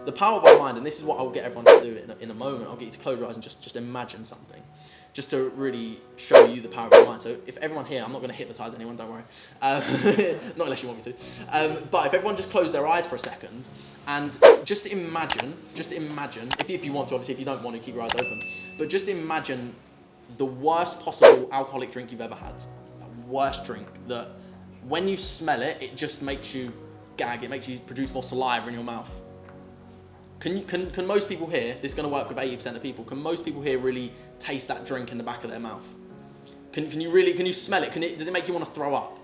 the power of our mind, and this is what I'll get everyone to do in a moment. I'll get you to close your eyes and just imagine something, just to really show you the power of your mind. So if everyone here, I'm not going to hypnotize anyone, don't worry, not unless you want me to, but if everyone just closed their eyes for a second and just imagine, if you want to, obviously if you don't want to, keep your eyes open, but just imagine the worst possible alcoholic drink you've ever had, that worst drink that when you smell it, it just makes you gag, it makes you produce more saliva in your mouth. Can most people here, this is going to work with 80% of people, can most people here really taste that drink in the back of their mouth? Can you smell it? Does it make you want to throw up?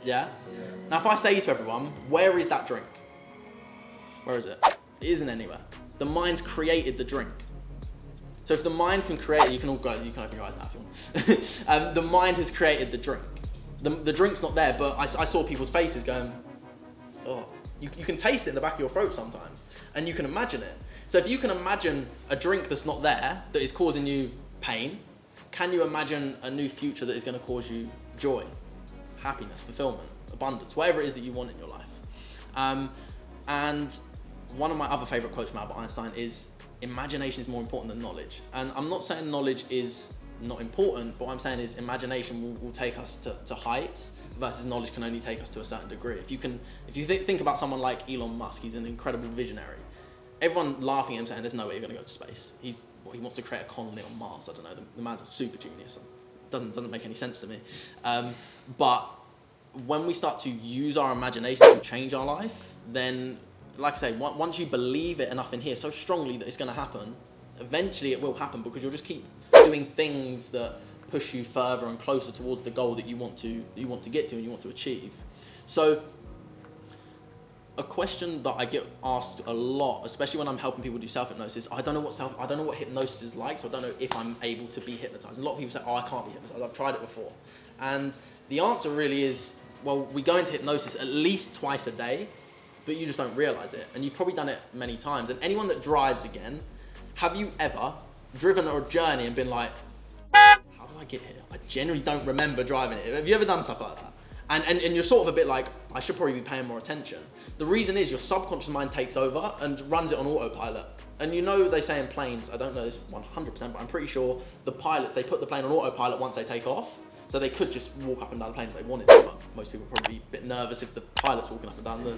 Yeah? Now if I say to everyone, where is that drink? Where is it? It isn't anywhere. The mind's created the drink. So if the mind can create it, you can open your eyes now if you want. The mind has created the drink. The drink's not there, but I saw people's faces going, oh. You can taste it in the back of your throat sometimes, and you can imagine it. So if you can imagine a drink that's not there, that is causing you pain, can you imagine a new future that is going to cause you joy, happiness, fulfillment, abundance, whatever it is that you want in your life? And one of my other favorite quotes from Albert Einstein is, imagination is more important than knowledge. And I'm not saying knowledge is not important, but what I'm saying is imagination will take us to heights, versus knowledge can only take us to a certain degree. If you think about someone like Elon Musk, he's an incredible visionary. Everyone laughing at him saying there's no way you're going to go to space. He wants to create a colony on Mars. I don't know. The man's a super genius. Doesn't make any sense to me. But when we start to use our imagination to change our life, then, like I say, once you believe it enough in here so strongly that it's going to happen, eventually it will happen, because you'll just keep doing things that push you further and closer towards the goal that you want to get to and you want to achieve. So a question that I get asked a lot, especially when I'm helping people do self-hypnosis, I don't know what hypnosis is like, so I don't know if I'm able to be hypnotized. And a lot of people say, oh, I can't be hypnotized, I've tried it before. And the answer really is, well, we go into hypnosis at least twice a day, but you just don't realize it. And you've probably done it many times. And anyone that drives again, have you ever driven a journey and been like, how did I get here? I genuinely don't remember driving it. Have you ever done stuff like that? And you're sort of a bit like, I should probably be paying more attention. The reason is your subconscious mind takes over and runs it on autopilot. And you know they say in planes, I don't know this 100%, but I'm pretty sure the pilots, they put the plane on autopilot once they take off. So they could just walk up and down the plane if they wanted to, but most people would probably be a bit nervous if the pilot's walking up and down the...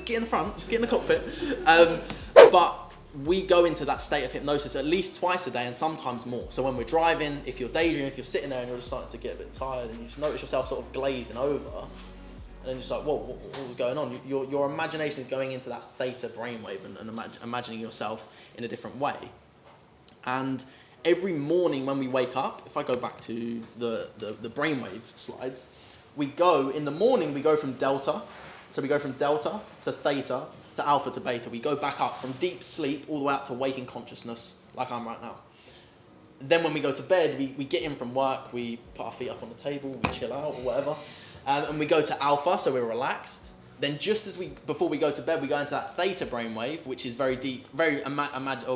Get in the front, get in the cockpit. But we go into that state of hypnosis at least twice a day and sometimes more. So when we're driving, if you're daydreaming, if you're sitting there and you're just starting to get a bit tired and you just notice yourself sort of glazing over, and then you're just like, whoa, what was going on? Your imagination is going into that Theta Brainwave and imagining yourself in a different way. And every morning when we wake up, if I go back to the brainwave slides, in the morning we go from delta, so we go from delta to theta to alpha to beta. We go back up from deep sleep all the way up to waking consciousness, like I'm right now. Then when we go to bed, we get in from work, we put our feet up on the table, we chill out or whatever, and we go to alpha, so we're relaxed. Then before we go to bed, we go into that theta brainwave, which is very deep, very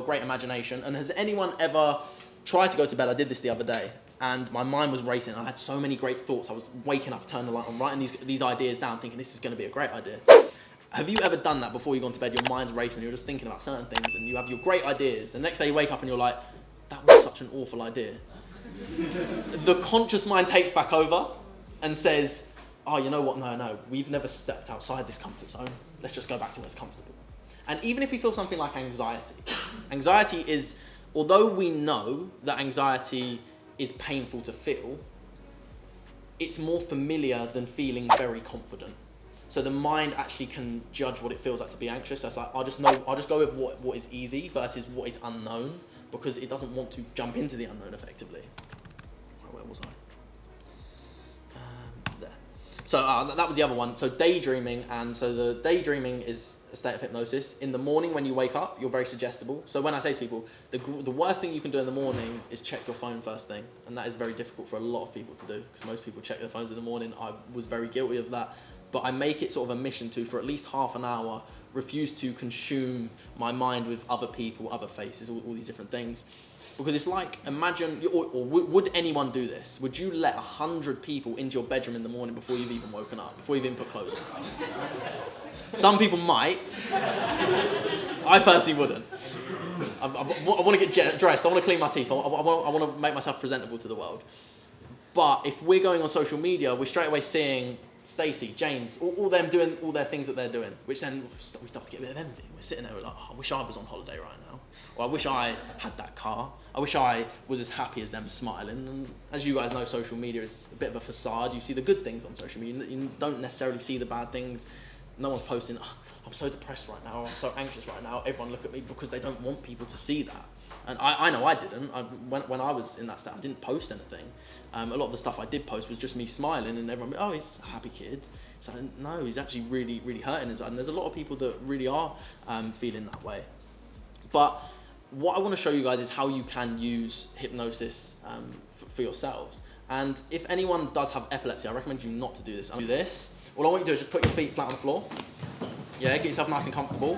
great imagination. And has anyone ever tried to go to bed? I did this the other day, and my mind was racing. I had so many great thoughts. I was waking up, turning the light on, writing these ideas down, thinking this is going to be a great idea. Have you ever done that before you go to bed? Your mind's racing, you're just thinking about certain things, and you have your great ideas. The next day you wake up and you're like, that was such an awful idea. The conscious mind takes back over and says, oh, you know what, no, we've never stepped outside this comfort zone. Let's just go back to where it's comfortable. And even if we feel something like anxiety is, although we know that anxiety is painful to feel, it's more familiar than feeling very confident. So the mind actually can judge what it feels like to be anxious. So it's like, I'll just go with what is easy versus what is unknown, because it doesn't want to jump into the unknown effectively. Where was I? There. So that was the other one. So daydreaming, and so the daydreaming is a state of hypnosis. In the morning when you wake up, you're very suggestible. So when I say to people, the worst thing you can do in the morning is check your phone first thing. And that is very difficult for a lot of people to do, because most people check their phones in the morning. I was very guilty of that. But I make it sort of a mission to, for at least half an hour, refuse to consume my mind with other people, other faces, all these different things. Because it's like, imagine, or would anyone do this? Would you let 100 people into your bedroom in the morning before you've even woken up, before you've even put clothes on? Some people might, I personally wouldn't. I want to get dressed. I want to clean my teeth. I want to make myself presentable to the world. But if we're going on social media, we're straight away seeing Stacey, James, all them doing all their things that they're doing, which then we start to get a bit of envy. We're sitting there like, oh, I wish I was on holiday right now. Or I wish I had that car. I wish I was as happy as them smiling. And as you guys know, social media is a bit of a facade. You see the good things on social media. You don't necessarily see the bad things. No one's posting, oh, I'm so depressed right now, or I'm so anxious right now. Everyone look at me, because they don't want people to see that. And I know I didn't. When I was in that state, I didn't post anything. A lot of the stuff I did post was just me smiling, and everyone, oh, he's a happy kid. So no, he's actually really, really hurting inside. And there's a lot of people that really are feeling that way. But what I want to show you guys is how you can use hypnosis for yourselves. And if anyone does have epilepsy, I recommend you not to do this. Do this. All I want you to do is just put your feet flat on the floor. Yeah, get yourself nice and comfortable.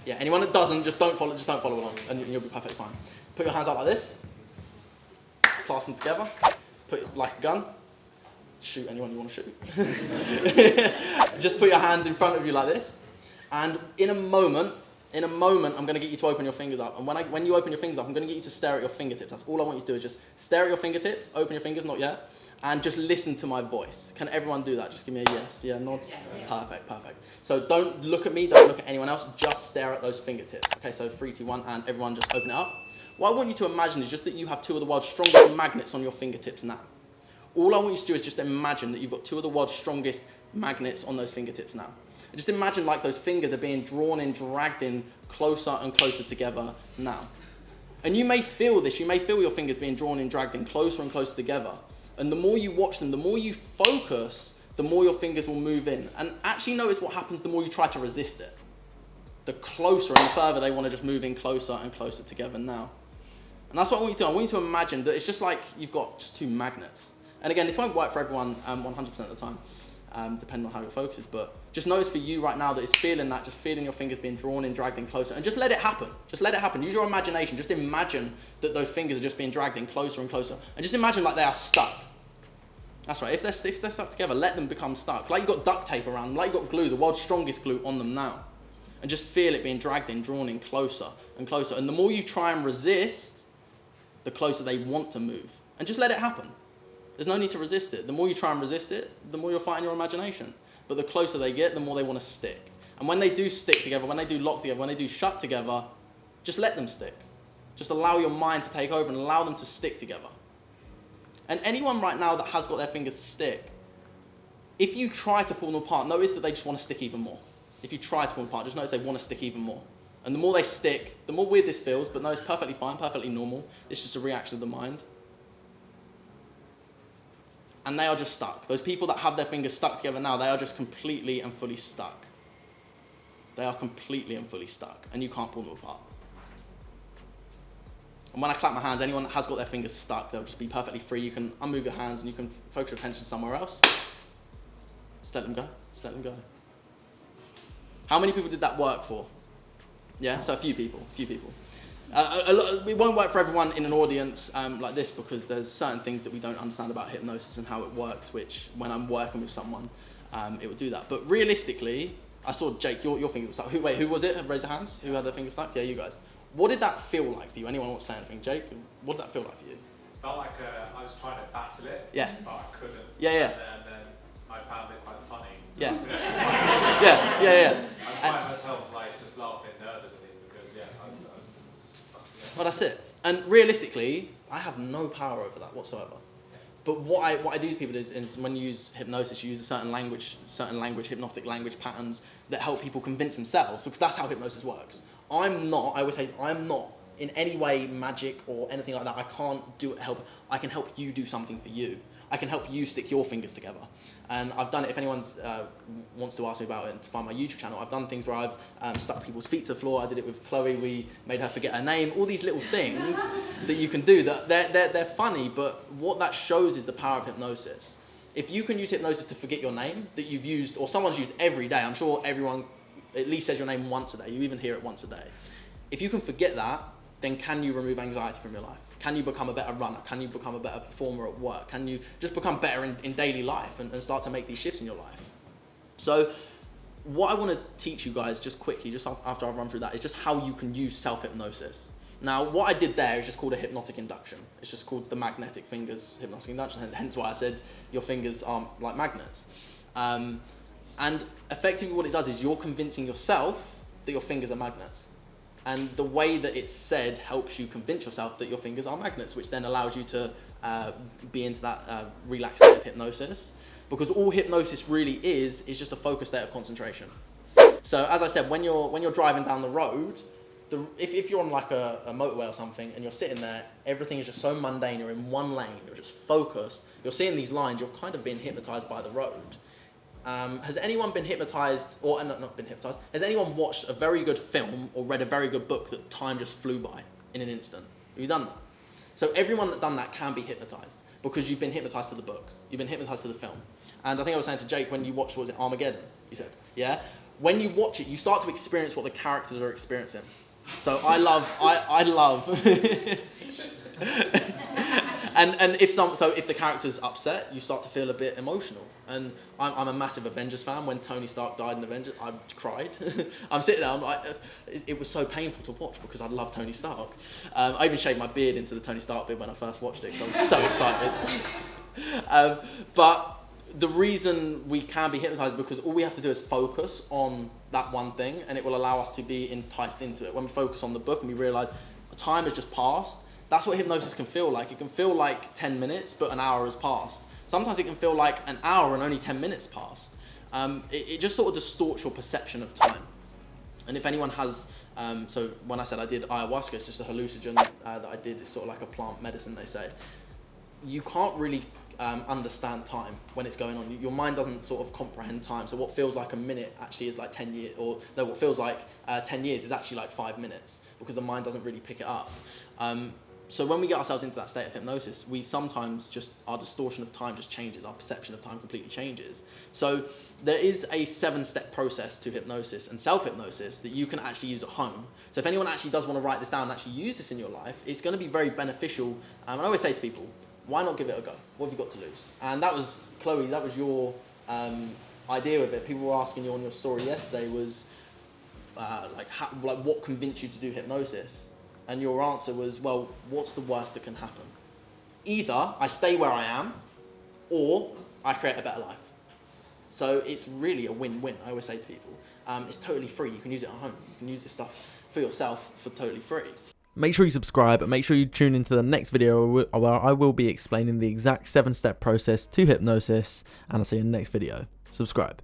Yeah, anyone that doesn't, just don't follow along, and you'll be perfectly fine. Put your hands out like this. Clasp them together. Put it like a gun. Shoot anyone you want to shoot. Just put your hands in front of you like this. And in a moment, I'm going to get you to open your fingers up. And when you open your fingers up, I'm going to get you to stare at your fingertips. That's all I want you to do, is just stare at your fingertips, open your fingers, not yet, and just listen to my voice. Can everyone do that? Just give me a yes, yeah, nod. Yes. Perfect. So don't look at me, don't look at anyone else, just stare at those fingertips. Okay, so 3, 2, 1, and everyone just open it up. What I want you to imagine is just that you have 2 of the world's strongest magnets on your fingertips now. All I want you to do is just imagine that you've got 2 of the world's strongest magnets on those fingertips now. And just imagine like those fingers are being drawn in, dragged in closer and closer together now. And you may feel this, you may feel your fingers being drawn in, dragged in closer and closer together. And the more you watch them, the more you focus, the more your fingers will move in. And actually notice what happens the more you try to resist it. The closer and the further they want to just move in closer and closer together now. And that's what I want you to do. I want you to imagine that it's just like you've got just 2 magnets. And again, this won't work for everyone 100% of the time. Depending on how your focus is, but just notice for you right now that it's feeling that, just feeling your fingers being drawn in, dragged in closer, and just let it happen. Just let it happen. Use your imagination. Just imagine that those fingers are just being dragged in closer and closer, and just imagine like they are stuck. That's right. If they're stuck together, let them become stuck. Like you've got duct tape around them, like you've got glue, the world's strongest glue on them now, and just feel it being dragged in, drawn in closer and closer. And the more you try and resist, the closer they want to move, and just let it happen. There's no need to resist it. The more you try and resist it, the more you'll fight in your imagination. But the closer they get, the more they want to stick. And when they do stick together, when they do lock together, when they do shut together, just let them stick. Just allow your mind to take over and allow them to stick together. And anyone right now that has got their fingers to stick, if you try to pull them apart, notice that they just want to stick even more. If you try to pull them apart, just notice they want to stick even more. And the more they stick, the more weird this feels, but no, it's perfectly fine, perfectly normal. It's just a reaction of the mind. And they are just stuck. Those people that have their fingers stuck together now, they are just completely and fully stuck. They are completely and fully stuck, and you can't pull them apart. And when I clap my hands, anyone that has got their fingers stuck, they'll just be perfectly free. You can unmove your hands and you can focus your attention somewhere else. Just let them go. Just let them go. How many people did that work for? Yeah, so a few people. It won't work for everyone in an audience like this, because there's certain things that we don't understand about hypnosis and how it works, which when I'm working with someone, it will do that. But realistically, I saw Jake, your finger was stuck. Who was it? Raise your hands. Who had their fingers stuck? Yeah, you guys. What did that feel like for you? Anyone want to say anything? Jake, what did that feel like for you? Felt like I was trying to battle it, yeah, but I couldn't. Yeah. And then I found it quite funny. Yeah. Yeah. I find myself like just laughing nervously because I was stuck. Yeah. Well, that's it. And realistically, I have no power over that whatsoever. But what I do to people is when you use hypnosis, you use a certain language, hypnotic language patterns that help people convince themselves, because that's how hypnosis works. I always say, I'm not in any way magic or anything like that. I can't do it, I can help you do something for you. I can help you stick your fingers together. And I've done it, if anyone wants to ask me about it and to find my YouTube channel, I've done things where I've stuck people's feet to the floor. I did it with Chloe, we made her forget her name, all these little things that you can do. That they're funny, but what that shows is the power of hypnosis. If you can use hypnosis to forget your name that you've used, or someone's used every day, I'm sure everyone at least says your name once a day, you even hear it once a day. If you can forget that, then can you remove anxiety from your life? Can you become a better runner? Can you become a better performer at work? Can you just become better in daily life and start to make these shifts in your life? So what I want to teach you guys just quickly, just after I run through that, is just how you can use self-hypnosis. Now, what I did there is just called a hypnotic induction. It's just called the magnetic fingers hypnotic induction, hence why I said your fingers are like magnets. And effectively what it does is you're convincing yourself that your fingers are magnets. And the way that it's said helps you convince yourself that your fingers are magnets, which then allows you to be into that relaxed state of hypnosis. Because all hypnosis really is just a focused state of concentration. So as I said, when you're driving down the road, if you're on like a motorway or something and you're sitting there, everything is just so mundane, you're in one lane, you're just focused, you're seeing these lines, you're kind of being hypnotized by the road. Has anyone been hypnotized, or not been hypnotized, has anyone watched a very good film or read a very good book that time just flew by in an instant? Have you done that? So everyone that's done that can be hypnotized because you've been hypnotized to the book, you've been hypnotized to the film. And I think I was saying to Jake, when you watched, what was it, Armageddon, you said, yeah? When you watch it, you start to experience what the characters are experiencing. So I love, and if the character's upset, you start to feel a bit emotional. And I'm a massive Avengers fan. When Tony Stark died in Avengers, I cried. I'm sitting there, I'm like, it was so painful to watch because I love Tony Stark. I even shaved my beard into the Tony Stark beard when I first watched it because I was so excited. But the reason we can be hypnotized is because all we have to do is focus on that one thing, and it will allow us to be enticed into it. When we focus on the book and we realize time has just passed, that's what hypnosis can feel like. It can feel like 10 minutes, but an hour has passed. Sometimes it can feel like an hour and only 10 minutes passed. It just sort of distorts your perception of time. And if anyone has, so when I said I did ayahuasca, it's just a hallucinogen that I did. It's sort of like a plant medicine, they say. You can't really understand time when it's going on. Your mind doesn't sort of comprehend time. So what feels like a minute actually is like 10 years, or no, what feels like 10 years is actually like 5 minutes because the mind doesn't really pick it up. So when we get ourselves into that state of hypnosis, we sometimes just, our distortion of time just changes, our perception of time completely changes. So there is a 7-step process to hypnosis and self-hypnosis that you can actually use at home. So if anyone actually does want to write this down and actually use this in your life, it's going to be very beneficial. And I always say to people, why not give it a go? What have you got to lose? And that was, Chloe, that was your idea with it. People were asking you on your story yesterday was, like what convinced you to do hypnosis? And your answer was, well, what's the worst that can happen? Either I stay where I am, or I create a better life. So it's really a win-win, I always say to people. It's totally free. You can use it at home. You can use this stuff for yourself for totally free. Make sure you subscribe and make sure you tune into the next video where I will be explaining the exact 7-step process to hypnosis, and I'll see you in the next video. Subscribe.